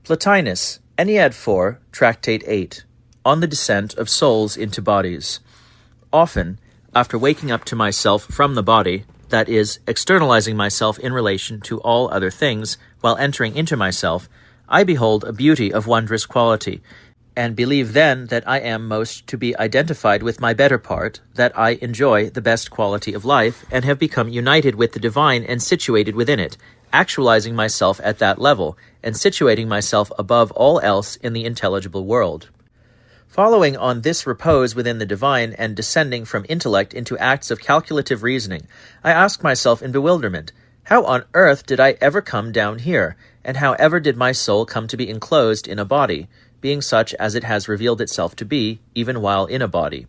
Plotinus, Ennead 4, Tractate 8, On the Descent of Souls into Bodies. Often, after waking up to myself from the body, that is, externalizing myself in relation to all other things, while entering into myself, I behold a beauty of wondrous quality, and believe then that I am most to be identified with my better part, that I enjoy the best quality of life, and have become united with the divine and situated within it, actualizing myself at that level, and situating myself above all else in the intelligible world. Following on this repose within the divine and descending from intellect into acts of calculative reasoning, I ask myself in bewilderment, how on earth did I ever come down here, and how ever did my soul come to be enclosed in a body, being such as it has revealed itself to be, even while in a body?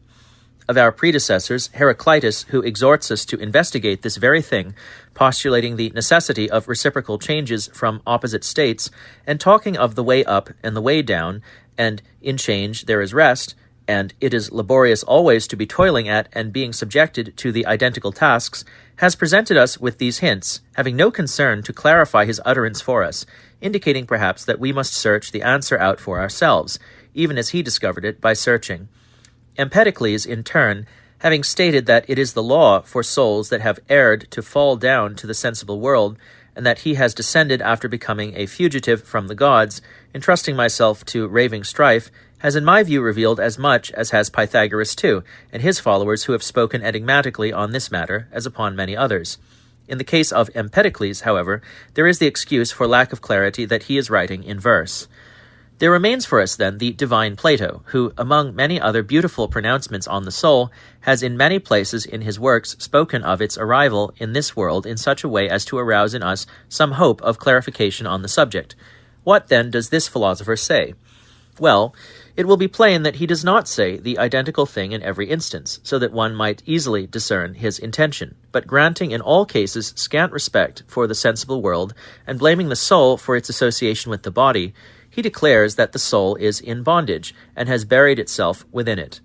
Of our predecessors, Heraclitus, who exhorts us to investigate this very thing, postulating the necessity of reciprocal changes from opposite states, and talking of the way up and the way down, and in change there is rest, and it is laborious always to be toiling at and being subjected to the identical tasks, has presented us with these hints, having no concern to clarify his utterance for us, indicating perhaps that we must search the answer out for ourselves, even as he discovered it by searching. Empedocles, in turn, having stated that it is the law for souls that have erred to fall down to the sensible world, and that he has descended after becoming a fugitive from the gods, entrusting myself to raving strife, has in my view revealed as much as has Pythagoras too, and his followers who have spoken enigmatically on this matter, as upon many others. In the case of Empedocles, however, there is the excuse for lack of clarity that he is writing in verse. There remains for us, then, the divine Plato, who, among many other beautiful pronouncements on the soul, has in many places in his works spoken of its arrival in this world in such a way as to arouse in us some hope of clarification on the subject. What, then, does this philosopher say? Well, it will be plain that he does not say the identical thing in every instance, so that one might easily discern his intention, but granting in all cases scant respect for the sensible world, and blaming the soul for its association with the body, he declares that the soul is in bondage, and has buried itself within it,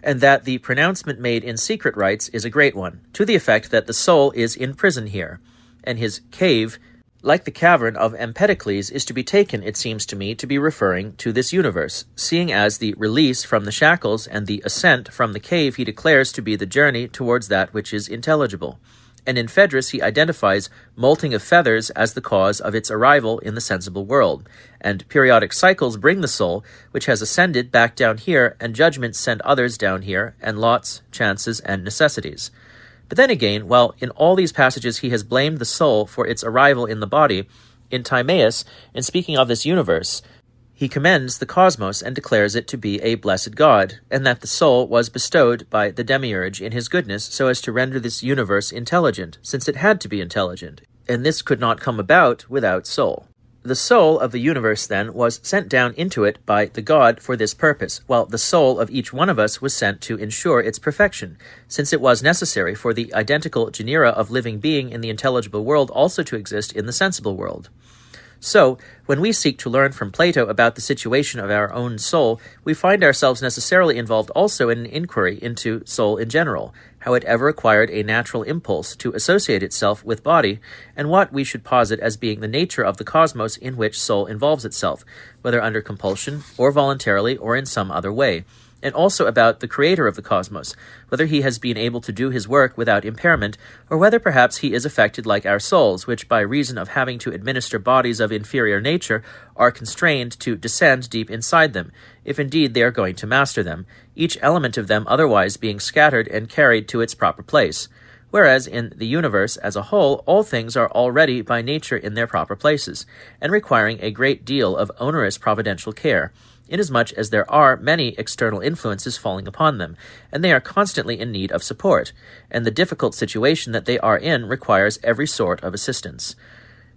and that the pronouncement made in secret rites is a great one, to the effect that the soul is in prison here, and his cave, like the cavern of Empedocles, is to be taken, it seems to me, to be referring to this universe, seeing as the release from the shackles and the ascent from the cave he declares to be the journey towards that which is intelligible. And in Phaedrus he identifies molting of feathers as the cause of its arrival in the sensible world, and periodic cycles bring the soul, which has ascended, back down here, and judgments send others down here, and lots, chances, and necessities. But then again, while in all these passages he has blamed the soul for its arrival in the body, in Timaeus, in speaking of this universe, he commends the cosmos and declares it to be a blessed God, and that the soul was bestowed by the demiurge in his goodness so as to render this universe intelligent, since it had to be intelligent, and this could not come about without soul. The soul of the universe, then, was sent down into it by the God for this purpose, while the soul of each one of us was sent to ensure its perfection, since it was necessary for the identical genera of living being in the intelligible world also to exist in the sensible world. So, when we seek to learn from Plato about the situation of our own soul, we find ourselves necessarily involved also in an inquiry into soul in general, how it ever acquired a natural impulse to associate itself with body, and what we should posit as being the nature of the cosmos in which soul involves itself, whether under compulsion, or voluntarily, or in some other way, and also about the creator of the cosmos, whether he has been able to do his work without impairment, or whether perhaps he is affected like our souls, which by reason of having to administer bodies of inferior nature are constrained to descend deep inside them, if indeed they are going to master them, each element of them otherwise being scattered and carried to its proper place. Whereas in the universe as a whole, all things are already by nature in their proper places, and requiring a great deal of onerous providential care, inasmuch as there are many external influences falling upon them, and they are constantly in need of support, and the difficult situation that they are in requires every sort of assistance.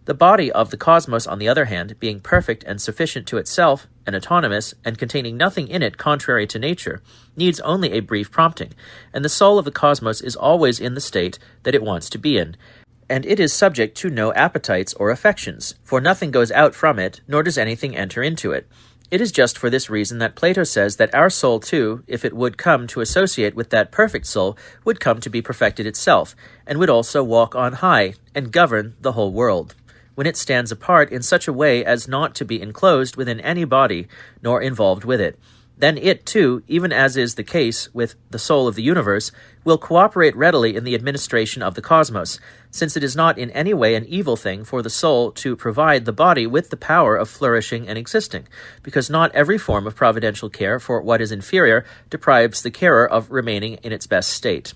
The body of the cosmos, on the other hand, being perfect and sufficient to itself, and autonomous, and containing nothing in it contrary to nature, needs only a brief prompting, and the soul of the cosmos is always in the state that it wants to be in, and it is subject to no appetites or affections, for nothing goes out from it, nor does anything enter into it. It is just for this reason that Plato says that our soul too, if it would come to associate with that perfect soul, would come to be perfected itself, and would also walk on high, and govern the whole world. when it stands apart in such a way as not to be enclosed within any body, nor involved with it. Then it, too, even as is the case with the soul of the universe, will cooperate readily in the administration of the cosmos, since it is not in any way an evil thing for the soul to provide the body with the power of flourishing and existing, because not every form of providential care for what is inferior deprives the carer of remaining in its best state.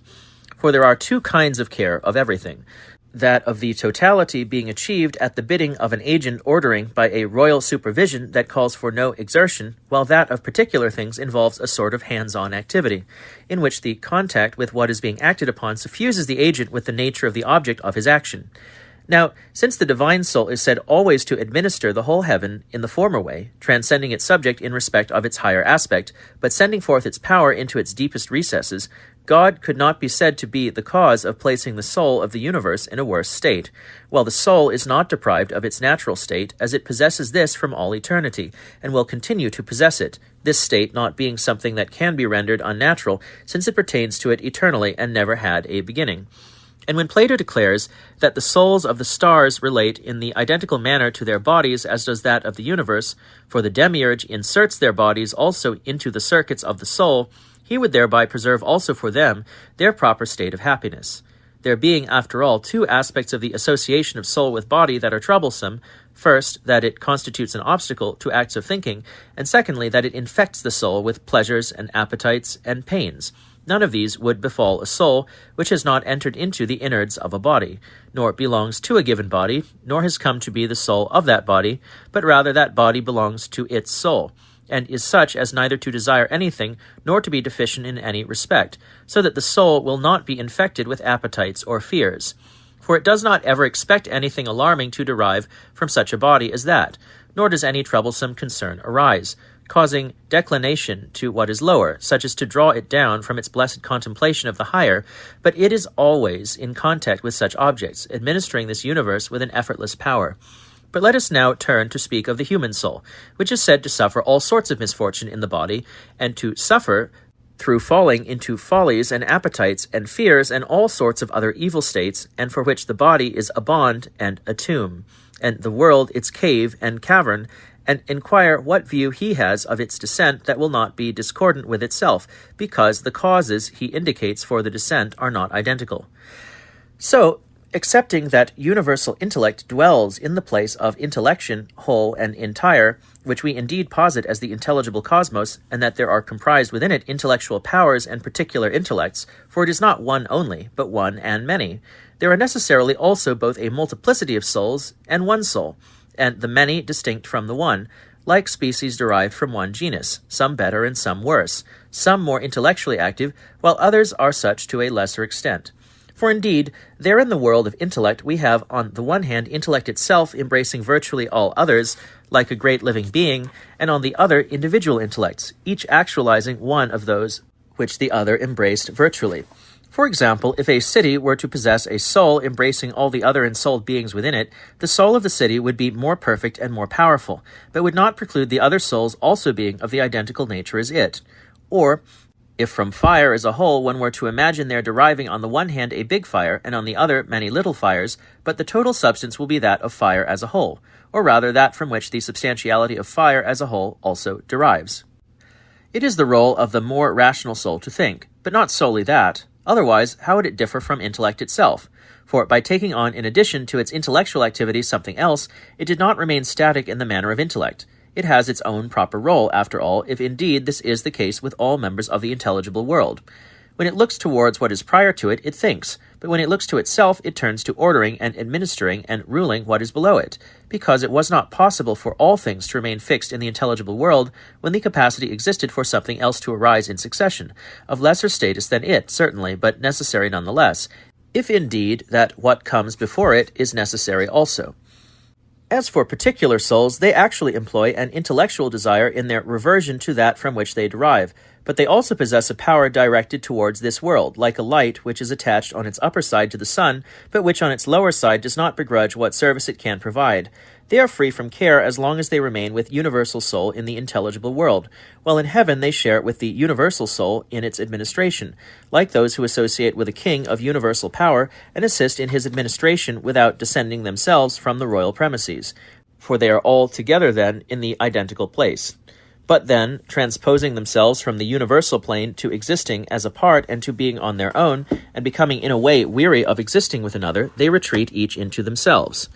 For there are two kinds of care of everything, that of the totality being achieved at the bidding of an agent ordering by a royal supervision that calls for no exertion, while that of particular things involves a sort of hands-on activity, in which the contact with what is being acted upon suffuses the agent with the nature of the object of his action. Now, since the divine soul is said always to administer the whole heaven in the former way, transcending its subject in respect of its higher aspect, but sending forth its power into its deepest recesses, God could not be said to be the cause of placing the soul of the universe in a worse state, while the soul is not deprived of its natural state, as it possesses this from all eternity, and will continue to possess it, this state not being something that can be rendered unnatural, since it pertains to it eternally and never had a beginning. And when Plato declares that the souls of the stars relate in the identical manner to their bodies as does that of the universe, for the demiurge inserts their bodies also into the circuits of the soul, he would thereby preserve also for them their proper state of happiness. There being, after all, two aspects of the association of soul with body that are troublesome: first, that it constitutes an obstacle to acts of thinking, and secondly, that it infects the soul with pleasures and appetites and pains. None of these would befall a soul which has not entered into the innards of a body, nor belongs to a given body, nor has come to be the soul of that body, but rather that body belongs to its soul, and is such as neither to desire anything nor to be deficient in any respect, so that the soul will not be infected with appetites or fears. For it does not ever expect anything alarming to derive from such a body as that, nor does any troublesome concern arise, causing declination to what is lower, such as to draw it down from its blessed contemplation of the higher, but it is always in contact with such objects, administering this universe with an effortless power. But let us now turn to speak of the human soul, which is said to suffer all sorts of misfortune in the body, and to suffer through falling into follies and appetites and fears and all sorts of other evil states, and for which the body is a bond and a tomb, and the world its cave and cavern, and inquire what view he has of its descent that will not be discordant with itself, because the causes he indicates for the descent are not identical. So, accepting that universal intellect dwells in the place of intellection whole and entire, which we indeed posit as the intelligible cosmos, and that there are comprised within it intellectual powers and particular intellects, for it is not one only, but one and many, there are necessarily also both a multiplicity of souls and one soul, and the many distinct from the one, like species derived from one genus, some better and some worse, some more intellectually active, while others are such to a lesser extent. For indeed, there in the world of intellect we have on the one hand intellect itself embracing virtually all others, like a great living being, and on the other individual intellects, each actualizing one of those which the other embraced virtually. For example, if a city were to possess a soul embracing all the other ensouled beings within it, the soul of the city would be more perfect and more powerful, but would not preclude the other souls also being of the identical nature as it. Or, if from fire as a whole one were to imagine there deriving on the one hand a big fire, and on the other many little fires, but the total substance will be that of fire as a whole, or rather that from which the substantiality of fire as a whole also derives. It is the role of the more rational soul to think, but not solely that. Otherwise, how would it differ from intellect itself? For by taking on in addition to its intellectual activity something else, it did not remain static in the manner of intellect. It has its own proper role, after all, if indeed this is the case with all members of the intelligible world. When it looks towards what is prior to it, it thinks, but when it looks to itself, it turns to ordering and administering and ruling what is below it, because it was not possible for all things to remain fixed in the intelligible world when the capacity existed for something else to arise in succession, of lesser status than it, certainly, but necessary nonetheless, if indeed that what comes before it is necessary also. As for particular souls, they actually employ an intellectual desire in their reversion to that from which they derive, but they also possess a power directed towards this world, like a light which is attached on its upper side to the sun, but which on its lower side does not begrudge what service it can provide. They are free from care as long as they remain with universal soul in the intelligible world, while in heaven they share with the universal soul in its administration, like those who associate with a king of universal power and assist in his administration without descending themselves from the royal premises, for they are all together then in the identical place. But then, transposing themselves from the universal plane to existing as a part and to being on their own, and becoming in a way weary of existing with another, they retreat each into themselves.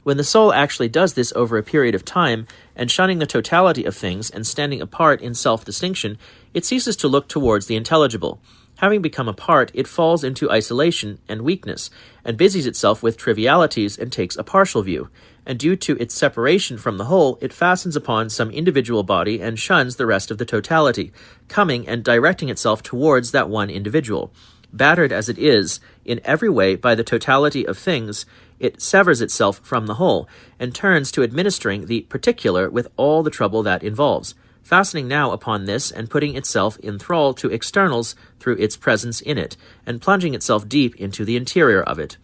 When the soul actually does this over a period of time, and shunning the totality of things and standing apart in self-distinction, it ceases to look towards the intelligible. Having become a part, it falls into isolation and weakness, and busies itself with trivialities and takes a partial view. And due to its separation from the whole, it fastens upon some individual body and shuns the rest of the totality, coming and directing itself towards that one individual. Battered as it is, in every way by the totality of things, it severs itself from the whole, and turns to administering the particular with all the trouble that involves, fastening now upon this and putting itself in thrall to externals through its presence in it, and plunging itself deep into the interior of it.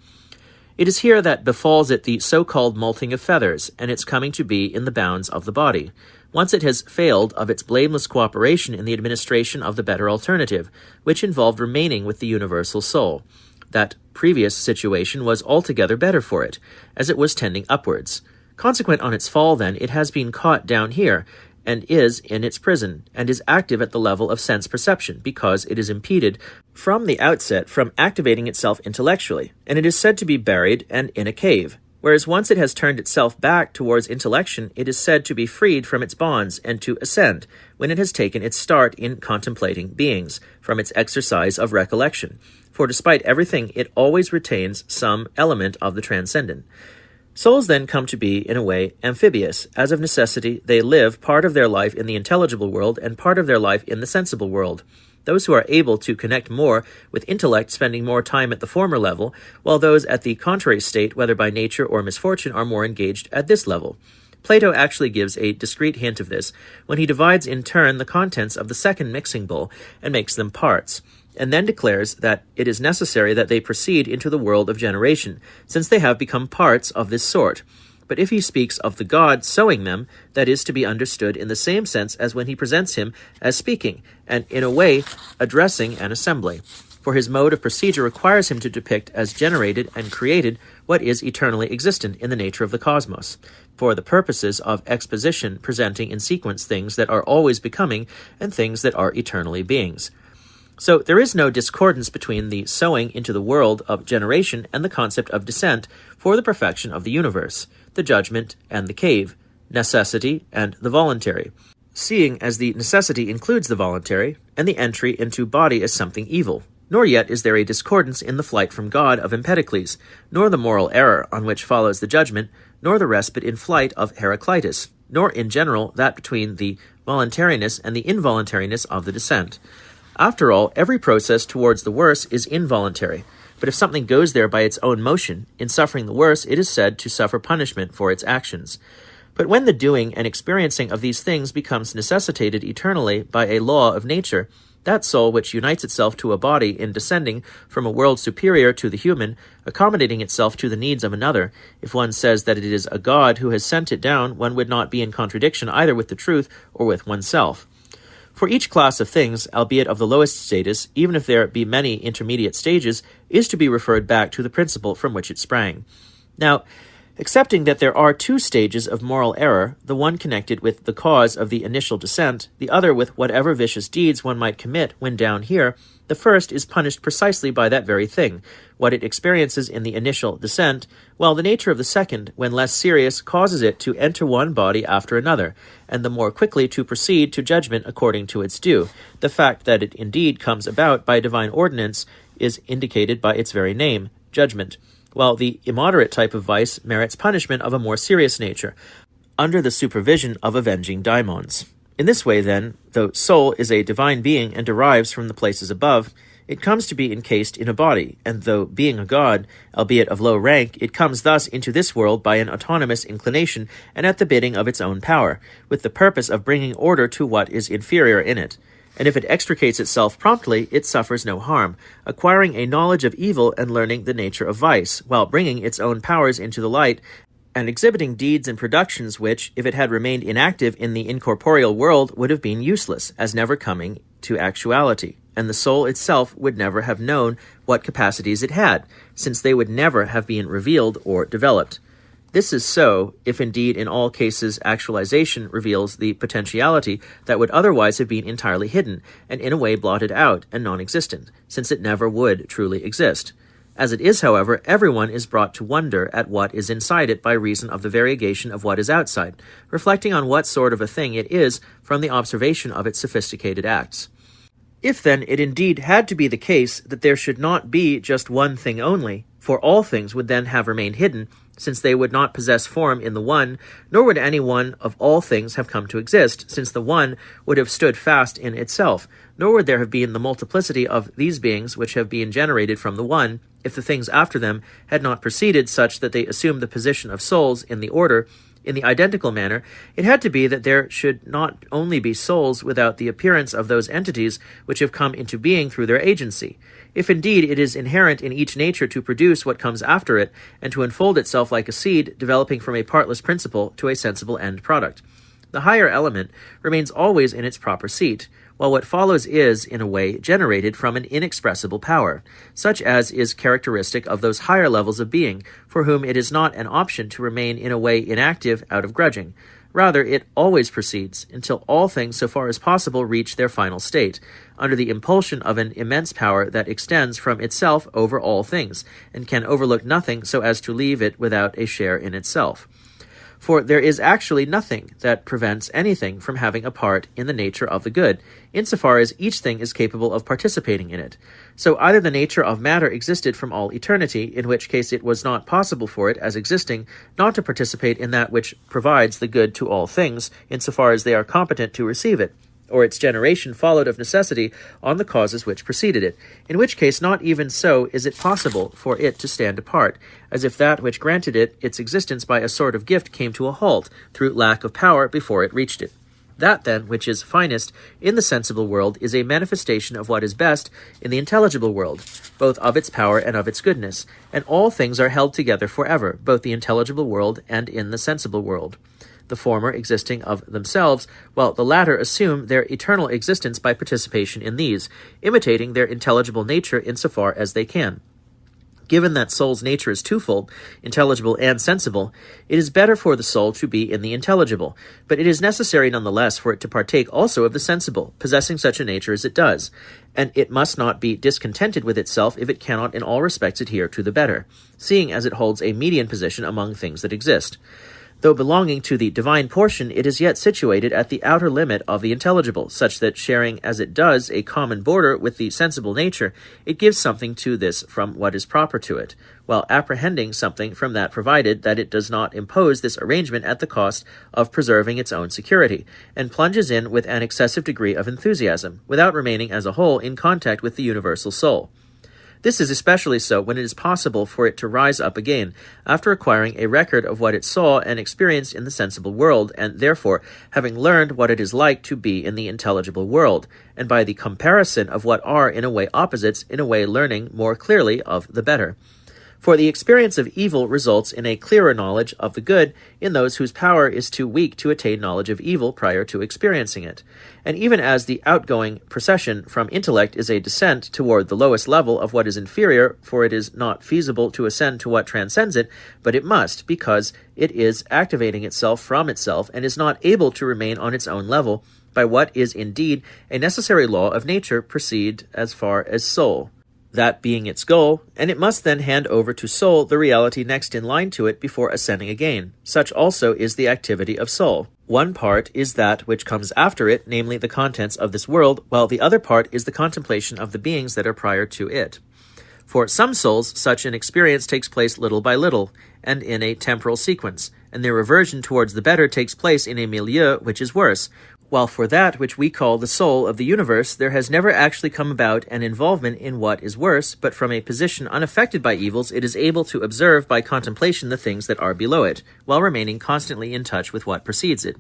It is here that befalls it the so-called molting of feathers, and its coming to be in the bounds of the body. Once it has failed of its blameless cooperation in the administration of the better alternative, which involved remaining with the universal soul. That previous situation was altogether better for it, as it was tending upwards. Consequent on its fall, then, it has been caught down here, and is in its prison, and is active at the level of sense perception, because it is impeded from the outset from activating itself intellectually, and it is said to be buried and in a cave. Whereas once it has turned itself back towards intellection, it is said to be freed from its bonds and to ascend, when it has taken its start in contemplating beings, from its exercise of recollection. For despite everything, it always retains some element of the transcendent. Souls then come to be, in a way, amphibious, as of necessity they live part of their life in the intelligible world and part of their life in the sensible world. Those who are able to connect more with intellect spending more time at the former level, while those at the contrary state, whether by nature or misfortune, are more engaged at this level. Plato actually gives a discreet hint of this when he divides in turn the contents of the second mixing bowl and makes them parts, and then declares that it is necessary that they proceed into the world of generation, since they have become parts of this sort. But if he speaks of the god sowing them, that is to be understood in the same sense as when he presents him as speaking, and in a way addressing an assembly. For his mode of procedure requires him to depict as generated and created what is eternally existent in the nature of the cosmos, for the purposes of exposition presenting in sequence things that are always becoming and things that are eternally beings. So there is no discordance between the sowing into the world of generation and the concept of descent for the perfection of the universe, the judgment and the cave, necessity and the voluntary, seeing as the necessity includes the voluntary, and the entry into body as something evil. Nor yet is there a discordance in the flight from God of Empedocles, nor the moral error on which follows the judgment, nor the respite in flight of Heraclitus, nor in general that between the voluntariness and the involuntariness of the descent. After all, every process towards the worse is involuntary, but if something goes there by its own motion, in suffering the worse it is said to suffer punishment for its actions. But when the doing and experiencing of these things becomes necessitated eternally by a law of nature, that soul which unites itself to a body in descending from a world superior to the human, accommodating itself to the needs of another, if one says that it is a god who has sent it down, one would not be in contradiction either with the truth or with oneself. For each class of things, albeit of the lowest status, even if there be many intermediate stages, is to be referred back to the principle from which it sprang. Now, accepting that there are two stages of moral error, the one connected with the cause of the initial descent, the other with whatever vicious deeds one might commit when down here, the first is punished precisely by that very thing, what it experiences in the initial descent, while the nature of the second, when less serious, causes it to enter one body after another, and the more quickly to proceed to judgment according to its due. The fact that it indeed comes about by divine ordinance is indicated by its very name, judgment, while the immoderate type of vice merits punishment of a more serious nature, under the supervision of avenging daimons. In this way, then, though soul is a divine being and derives from the places above, it comes to be encased in a body, and though being a god, albeit of low rank, it comes thus into this world by an autonomous inclination and at the bidding of its own power, with the purpose of bringing order to what is inferior in it. And if it extricates itself promptly, it suffers no harm, acquiring a knowledge of evil and learning the nature of vice, while bringing its own powers into the light, and exhibiting deeds and productions which, if it had remained inactive in the incorporeal world, would have been useless, as never coming to actuality, and the soul itself would never have known what capacities it had, since they would never have been revealed or developed. This is so, if indeed in all cases actualization reveals the potentiality that would otherwise have been entirely hidden, and in a way blotted out and non-existent, since it never would truly exist. As it is, however, everyone is brought to wonder at what is inside it by reason of the variegation of what is outside, reflecting on what sort of a thing it is from the observation of its sophisticated acts. If then it indeed had to be the case that there should not be just one thing only, for all things would then have remained hidden, since they would not possess form in the one, nor would any one of all things have come to exist, since the one would have stood fast in itself, nor would there have been the multiplicity of these beings which have been generated from the one, if the things after them had not proceeded such that they assumed the position of souls in the order. In the identical manner, it had to be that there should not only be souls without the appearance of those entities which have come into being through their agency. If indeed it is inherent in each nature to produce what comes after it, and to unfold itself like a seed, developing from a partless principle to a sensible end product. The higher element remains always in its proper seat, while what follows is, in a way, generated from an inexpressible power, such as is characteristic of those higher levels of being, for whom it is not an option to remain in a way inactive out of grudging. Rather, it always proceeds, until all things so far as possible reach their final state, under the impulsion of an immense power that extends from itself over all things, and can overlook nothing so as to leave it without a share in itself. For there is actually nothing that prevents anything from having a part in the nature of the good, insofar as each thing is capable of participating in it. So either the nature of matter existed from all eternity, in which case it was not possible for it, as existing, not to participate in that which provides the good to all things, insofar as they are competent to receive it, or its generation followed of necessity on the causes which preceded it, in which case not even so is it possible for it to stand apart, as if that which granted it its existence by a sort of gift came to a halt through lack of power before it reached it. That, then, which is finest in the sensible world is a manifestation of what is best in the intelligible world, both of its power and of its goodness, and all things are held together forever, both the intelligible world and in the sensible world, the former existing of themselves, while the latter assume their eternal existence by participation in these, imitating their intelligible nature insofar as they can. Given that soul's nature is twofold, intelligible and sensible, it is better for the soul to be in the intelligible, but it is necessary nonetheless for it to partake also of the sensible, possessing such a nature as it does, and it must not be discontented with itself if it cannot in all respects adhere to the better, seeing as it holds a median position among things that exist. Though belonging to the divine portion, it is yet situated at the outer limit of the intelligible, such that sharing as it does a common border with the sensible nature, it gives something to this from what is proper to it, while apprehending something from that provided that it does not impose this arrangement at the cost of preserving its own security, and plunges in with an excessive degree of enthusiasm, without remaining as a whole in contact with the universal soul. This is especially so when it is possible for it to rise up again, after acquiring a record of what it saw and experienced in the sensible world, and therefore having learned what it is like to be in the intelligible world, and by the comparison of what are in a way opposites, in a way learning more clearly of the better. For the experience of evil results in a clearer knowledge of the good in those whose power is too weak to attain knowledge of evil prior to experiencing it. And even as the outgoing procession from intellect is a descent toward the lowest level of what is inferior, for it is not feasible to ascend to what transcends it, but it must, because it is activating itself from itself and is not able to remain on its own level, by what is indeed a necessary law of nature, proceed as far as soul, that being its goal, and it must then hand over to soul the reality next in line to it before ascending again. Such also is the activity of soul. One part is that which comes after it, namely the contents of this world, while the other part is the contemplation of the beings that are prior to it. For some souls, such an experience takes place little by little, and in a temporal sequence, and their reversion towards the better takes place in a milieu which is worse, while for that which we call the soul of the universe, there has never actually come about an involvement in what is worse, but from a position unaffected by evils, it is able to observe by contemplation the things that are below it, while remaining constantly in touch with what precedes it.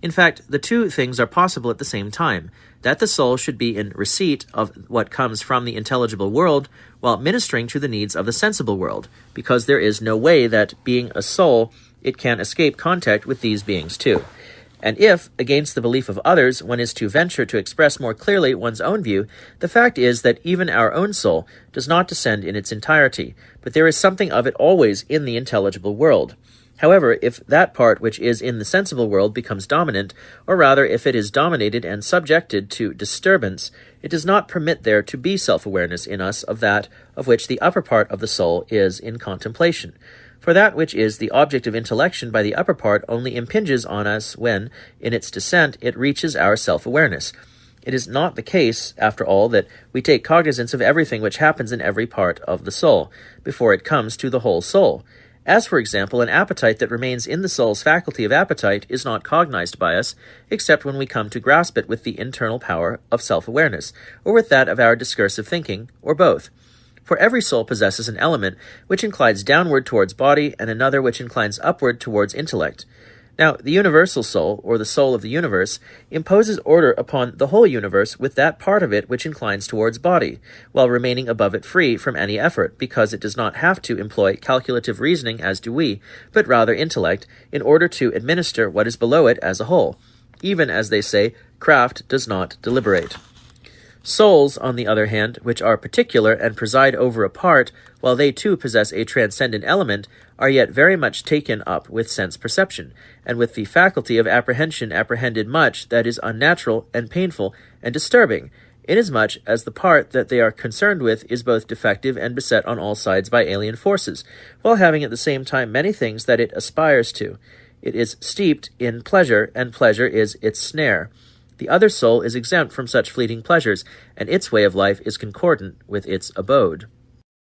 In fact, the two things are possible at the same time, that the soul should be in receipt of what comes from the intelligible world, while ministering to the needs of the sensible world, because there is no way that, being a soul, it can escape contact with these beings too. And if, against the belief of others, one is to venture to express more clearly one's own view, the fact is that even our own soul does not descend in its entirety, but there is something of it always in the intelligible world. However, if that part which is in the sensible world becomes dominant, or rather if it is dominated and subjected to disturbance, it does not permit there to be self-awareness in us of that of which the upper part of the soul is in contemplation. For that which is the object of intellection by the upper part only impinges on us when, in its descent, it reaches our self-awareness. It is not the case, after all, that we take cognizance of everything which happens in every part of the soul, before it comes to the whole soul. As, for example, an appetite that remains in the soul's faculty of appetite is not cognized by us, except when we come to grasp it with the internal power of self-awareness, or with that of our discursive thinking, or both. For every soul possesses an element which inclines downward towards body, and another which inclines upward towards intellect. Now, the universal soul, or the soul of the universe, imposes order upon the whole universe with that part of it which inclines towards body, while remaining above it free from any effort, because it does not have to employ calculative reasoning as do we, but rather intellect, in order to administer what is below it as a whole. Even, as they say, craft does not deliberate. Souls, on the other hand, which are particular and preside over a part, while they too possess a transcendent element, are yet very much taken up with sense perception, and with the faculty of apprehension apprehended much that is unnatural and painful and disturbing, inasmuch as the part that they are concerned with is both defective and beset on all sides by alien forces, while having at the same time many things that it aspires to. It is steeped in pleasure, and pleasure is its snare. The other soul is exempt from such fleeting pleasures, and its way of life is concordant with its abode.